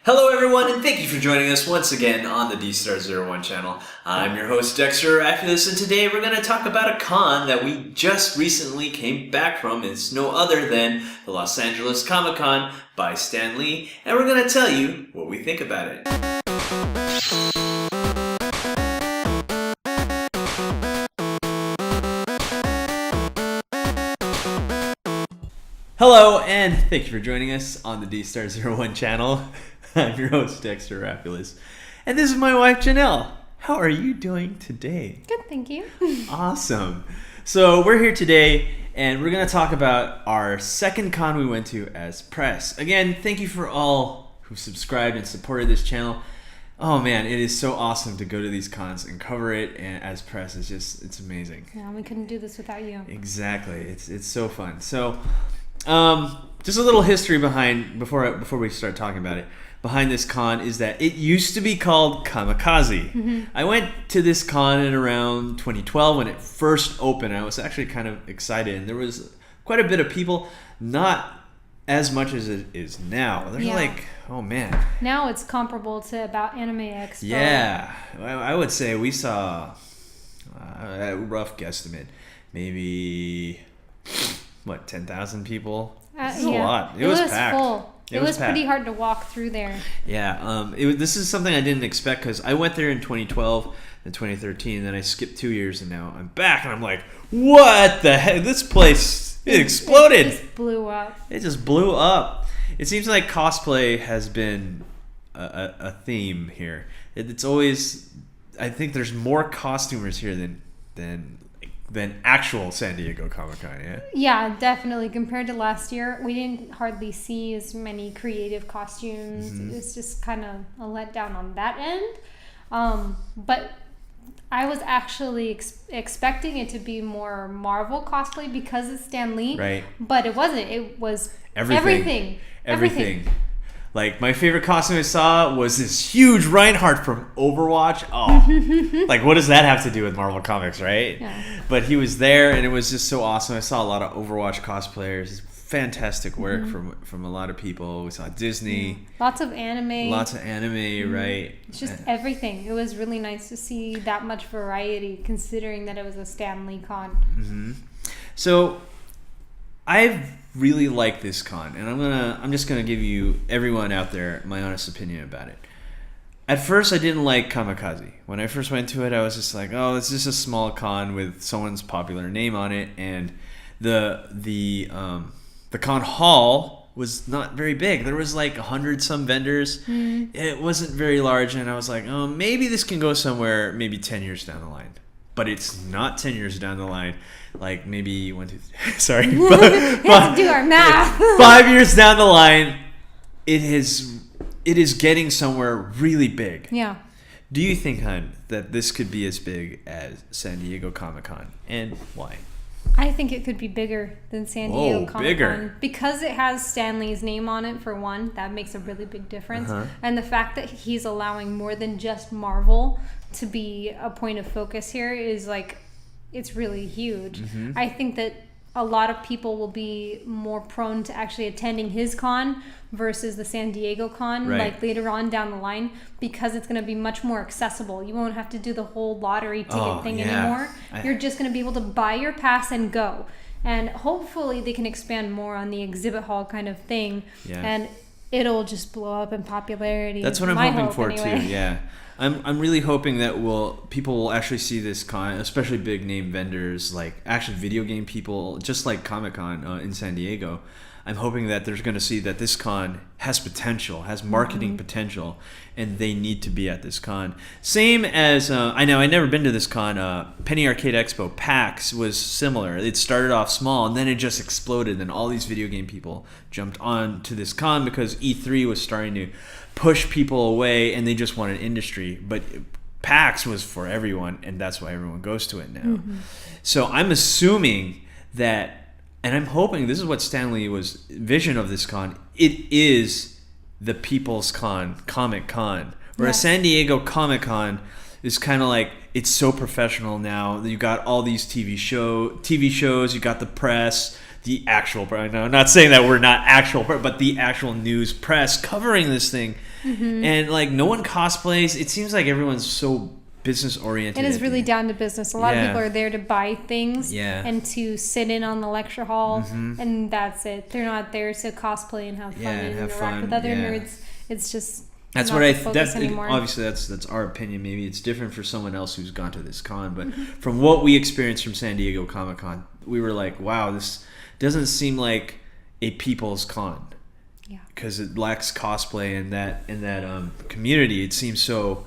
Hello everyone, and thank you for joining us once again on the D-Star01 channel. I'm your host Dexter, Arafiles, and today we're going to talk about a con that we just recently came back from. It's no other than the Los Angeles Comic-Con by Stan Lee, and we're going to tell you what we think about it. Hello, and thank you for joining us on the D-Star01 channel. I'm your host, Dexter Arafiles, and this is my wife, Janelle. How are you doing today? Good, thank you. Awesome. So we're here today, and we're going to talk about our second con we went to as press. Again, thank you for all who subscribed and supported this channel. Oh man, it is so awesome to go to these cons and cover it and as press. It's amazing. Yeah, we couldn't do this without you. Exactly. It's so fun. So, just a little history behind before we start talking about it. Behind this con is that it used to be called Comikaze. Mm-hmm. I went to this con in around 2012 when it first opened. I was actually kind of excited, and there was quite a bit of people, not as much as it is now. There's like, oh man. Now it's comparable to about Anime Expo. Yeah, I would say we saw, a rough guesstimate, maybe, 10,000 people? This is a lot. It was packed. Full. It was pretty hard to walk through there. Yeah, this is something I didn't expect because I went there in 2012 and 2013, and then I skipped 2 years, and now I'm back, and I'm like, what the heck? This place, it exploded. It just blew up. It just blew up. It seems like cosplay has been a theme here. It's always, I think there's more costumers here than actual San Diego Comic-Con, yeah? Yeah, definitely. Compared to last year, we didn't hardly see as many creative costumes. Mm-hmm. It's just kind of a letdown on that end. But I was actually expecting it to be more Marvel cosplay because it's Stan Lee. Right. But it wasn't. It was everything. Like, my favorite costume I saw was this huge Reinhardt from Overwatch. Oh, like, what does that have to do with Marvel Comics, right? Yeah. But he was there, and it was just so awesome. I saw a lot of Overwatch cosplayers. Fantastic work from a lot of people. We saw Disney. Lots of anime. Right? It's just everything. It was really nice to see that much variety, considering that it was a Stan Lee con. Mm-hmm. So, I've really like this con, and I'm just gonna give you, everyone out there, my honest opinion about it. At first, I didn't like Comikaze. When I first went to it, I was just like, oh, it's just a small con with someone's popular name on it, and the con hall was not very big. There was like 100 some vendors. It wasn't very large, and I was like, oh, maybe this can go somewhere maybe 10 years down the line. But it's not 10 years down the line. Like maybe 1, 2, 3, sorry. We have to do our math. 5 years down the line, it is getting somewhere really big. Yeah. Do you think, hon, that this could be as big as San Diego Comic-Con, and why? I think it could be bigger than San Diego Comic-Con. Bigger. Because it has Stan Lee's name on it, for one. That makes a really big difference. And the fact that he's allowing more than just Marvel to be a point of focus here is like, it's really huge. I think that a lot of people will be more prone to actually attending his con versus the San Diego con, like later on down the line, because it's going to be much more accessible. You won't have to do the whole lottery ticket thing anymore. You're just going to be able to buy your pass and go. And hopefully they can expand more on the exhibit hall kind of thing. Yeah. And it'll just blow up in popularity. That's what I'm hoping for too. Yeah. I'm really hoping that people will actually see this con, especially big name vendors, like actually video game people, just like Comic-Con in San Diego. I'm hoping that they're going to see that this con has potential, has marketing potential, and they need to be at this con. Same as, I know I've never been to this con, Penny Arcade Expo, PAX, was similar. It started off small, and then it just exploded, and all these video game people jumped on to this con because E3 was starting to push people away, and they just wanted industry. But PAX was for everyone, and that's why everyone goes to it now. So I'm assuming that, and I'm hoping this is what Stan Lee was vision of this con. It is the people's con, Comic Con, whereas San Diego Comic Con is kind of like, it's so professional now. You got all these TV shows, you got the press, the actual, I'm not saying that we're not actual, but the actual news press covering this thing. And like no one cosplays. It seems like everyone's so business oriented. It is really down to business. A lot of people are there to buy things and to sit in on the lecture hall, and that's it. They're not there to cosplay and have fun and interact with other nerds. It's just that's what obviously that's our opinion. Maybe it's different for someone else who's gone to this con, but from what we experienced from San Diego Comic-Con, we were like, wow, this doesn't seem like a people's con. Yeah, because it lacks cosplay in that community. It seems so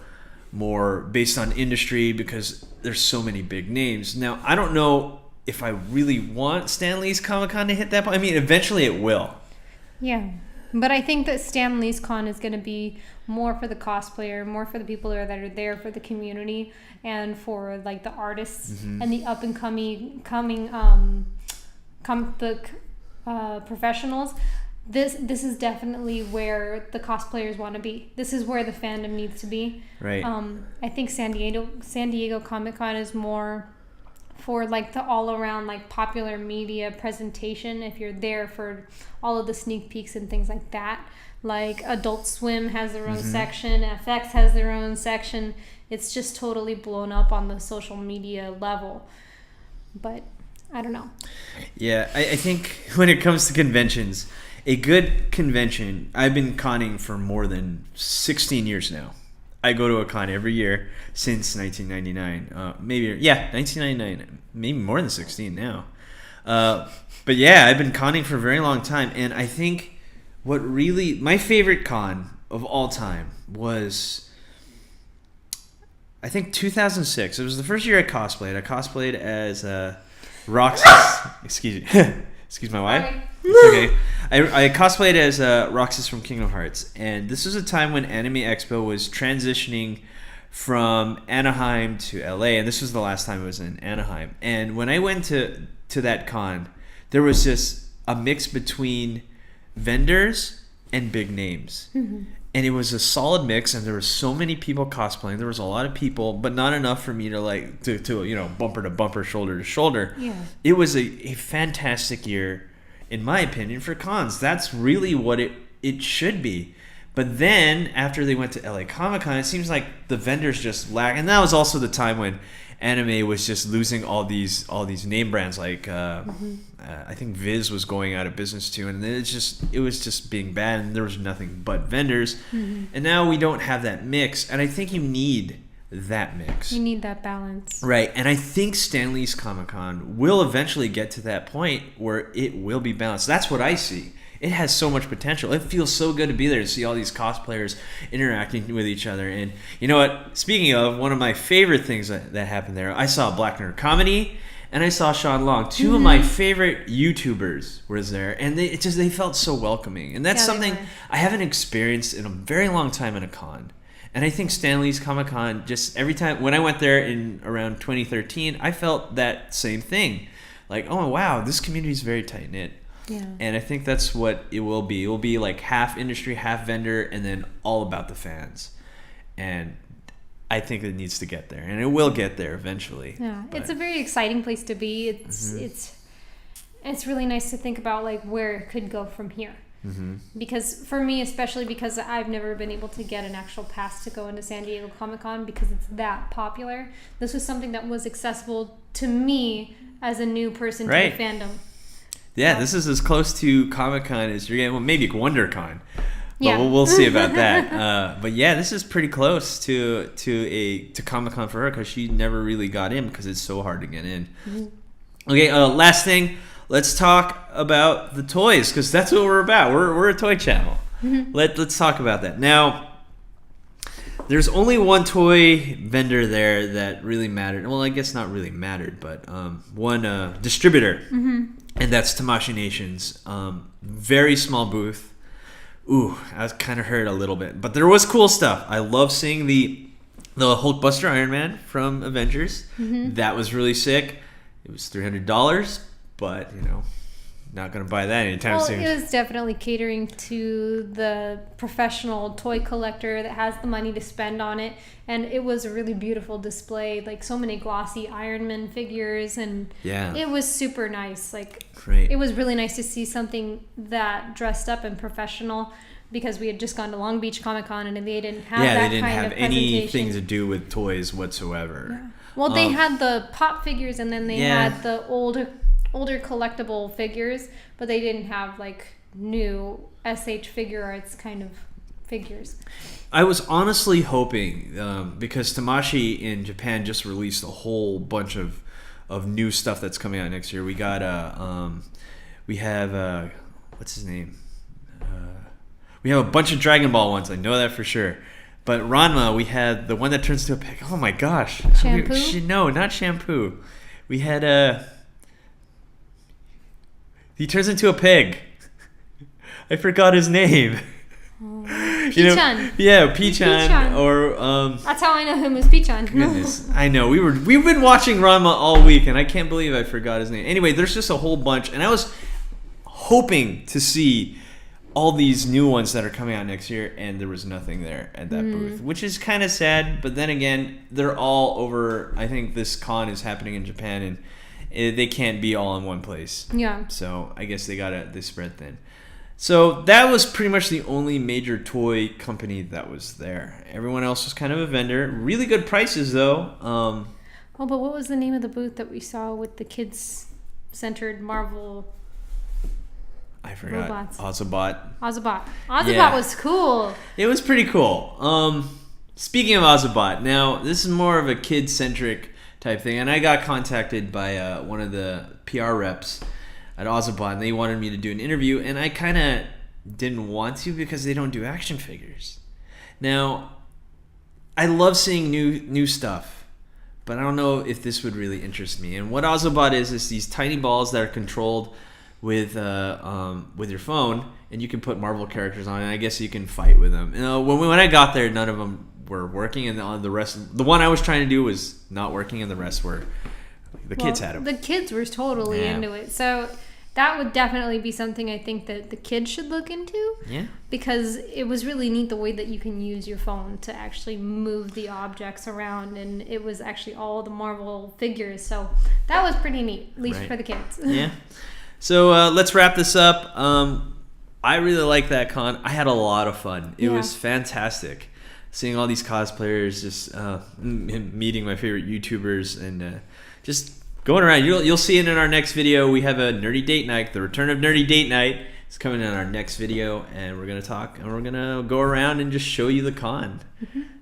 more based on industry because there's so many big names. Now, I don't know if I really want Stan Lee's Comic-Con to hit that point. I mean, eventually it will. Yeah, but I think that Stan Lee's Con is going to be more for the cosplayer, more for the people that are there for the community and for like the artists and the up and coming comic book professionals. This is definitely where the cosplayers want to be. This is where the fandom needs to be. Right. I think San Diego Comic-Con is more for like the all around like popular media presentation. If you're there for all of the sneak peeks and things like that, like Adult Swim has their own section, FX has their own section. It's just totally blown up on the social media level. But I don't know. Yeah, I think when it comes to conventions, a good convention, I've been conning for more than 16 years now. I go to a con every year since 1999. 1999. Maybe more than 16 now. But yeah, I've been conning for a very long time. And I think my favorite con of all time was, I think 2006. It was the first year I cosplayed. I cosplayed as Roxas. Excuse my wife. Sorry. It's okay. I cosplayed as Roxas from Kingdom Hearts, and this was a time when Anime Expo was transitioning from Anaheim to LA, and this was the last time it was in Anaheim. And when I went to that con, there was just a mix between vendors and big names. And it was a solid mix, and there were so many people cosplaying. There was a lot of people, but not enough for me to bumper to bumper, shoulder to shoulder. Yeah. It was a fantastic year, in my opinion, for cons. That's really what it should be. But then after they went to LA Comic-Con, it seems like the vendors just lack. And that was also the time when anime was just losing all these name brands. Like I think Viz was going out of business too, and it was just being bad, and there was nothing but vendors. And now we don't have that mix, and I think you need that mix. You need that balance, right? And I think Stan Lee's Comic-Con will eventually get to that point where it will be balanced. That's what I see. It has so much potential. It feels so good to be there to see all these cosplayers interacting with each other. And you know what? Speaking of, one of my favorite things that happened there, I saw Black Nerd Comedy and I saw Sean Long. Two of my favorite YouTubers was there, and they felt so welcoming. And that's something I haven't experienced in a very long time in a con. And I think Stan Lee's Comic-Con, just every time when I went there in around 2013, I felt that same thing. Like, oh wow, this community is very tight knit. Yeah. And I think that's what it will be. It will be like half industry, half vendor, and then all about the fans. And I think it needs to get there, and it will get there eventually. Yeah, it's a very exciting place to be. It's really nice to think about like where it could go from here. Because for me, especially because I've never been able to get an actual pass to go into San Diego Comic-Con because it's that popular. This was something that was accessible to me as a new person to the fandom. Yeah, this is as close to Comic-Con as you're getting. Well, maybe WonderCon. But we'll see about that. But yeah, this is pretty close to Comic-Con for her because she never really got in because it's so hard to get in. Okay, last thing. Let's talk about the toys because that's what we're about. We're a toy channel. Let's talk about that. Now, there's only one toy vendor there that really mattered. Well, I guess not really mattered, but one distributor. And that's Tamashii Nation's very small booth. Ooh, I was kind of hurt a little bit. But there was cool stuff. I love seeing the Hulkbuster Iron Man from Avengers. That was really sick. It was $300, but, not going to buy that anytime soon. It was definitely catering to the professional toy collector that has the money to spend on it. And it was a really beautiful display, like so many glossy Iron Man figures, and it was super nice. Like, great. It was really nice to see something that dressed up and professional, because we had just gone to Long Beach Comic Con and they didn't have that kind of presentation. Yeah, they didn't have anything to do with toys whatsoever. Yeah. Well, they had the pop figures, and then they had the older collectible figures, but they didn't have like new SH Figure Arts kind of figures. I was honestly hoping, because Tamashi in Japan just released a whole bunch of new stuff that's coming out next year. We got we have what's his name? We have a bunch of Dragon Ball ones. I know that for sure. But Ranma, we had the one that turns to a pig. Oh my gosh! Shampoo? No, not shampoo. We had he turns into a pig. I forgot his name. Pichan. Pichan. Or that's how I know him as Pichan. Goodness, I know we've been watching Ranma all week, and I can't believe I forgot his name. Anyway, there's just a whole bunch, and I was hoping to see all these new ones that are coming out next year, and there was nothing there at that booth, which is kind of sad. But then again, they're all over. I think this con is happening in Japan, and they can't be all in one place. Yeah. So I guess they spread thin. So that was pretty much the only major toy company that was there. Everyone else was kind of a vendor. Really good prices, though. But what was the name of the booth that we saw with the kids-centered Marvel? I forgot. Robots. Ozobot. Ozobot was cool. It was pretty cool. Speaking of Ozobot, now this is more of a kid-centric type thing, and I got contacted by one of the PR reps at Ozobot, and they wanted me to do an interview, and I kind of didn't want to because they don't do action figures. Now, I love seeing new stuff, but I don't know if this would really interest me. And what Ozobot is these tiny balls that are controlled with your phone, and you can put Marvel characters on it, and I guess you can fight with them. When I got there, none of them were working, and the rest, the one I was trying to do was not working, and the rest were, kids had them. The kids were totally into it, so that would definitely be something I think that the kids should look into. Yeah. Because it was really neat the way that you can use your phone to actually move the objects around, and it was actually all the Marvel figures, so that was pretty neat, at least for the kids. Yeah. So let's wrap this up. I really like that con. I had a lot of fun. It was fantastic. Seeing all these cosplayers, just meeting my favorite YouTubers, and just going around. You'll see it in our next video. We have a Nerdy Date Night. The return of Nerdy Date Night is coming in our next video, and we're going to talk, and we're going to go around and just show you the con.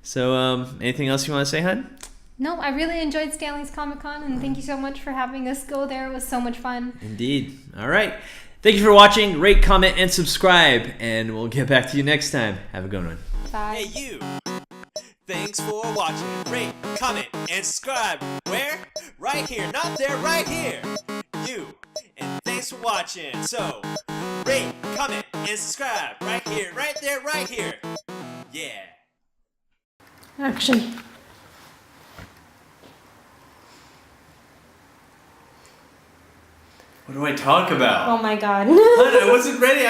So anything else you want to say, hon? No, I really enjoyed Stanley's Comic-Con, and thank you so much for having us go there. It was so much fun. Indeed. All right. Thank you for watching. Rate, comment, and subscribe, and we'll get back to you next time. Have a good one. Bye. Hey, you. Thanks for watching. Rate, comment, and subscribe. Where? Right here. Not there. Right here. You. And thanks for watching. So, rate, comment, and subscribe. Right here. Right there. Right here. Yeah. Action. What do I talk about? Oh my god. I wasn't ready.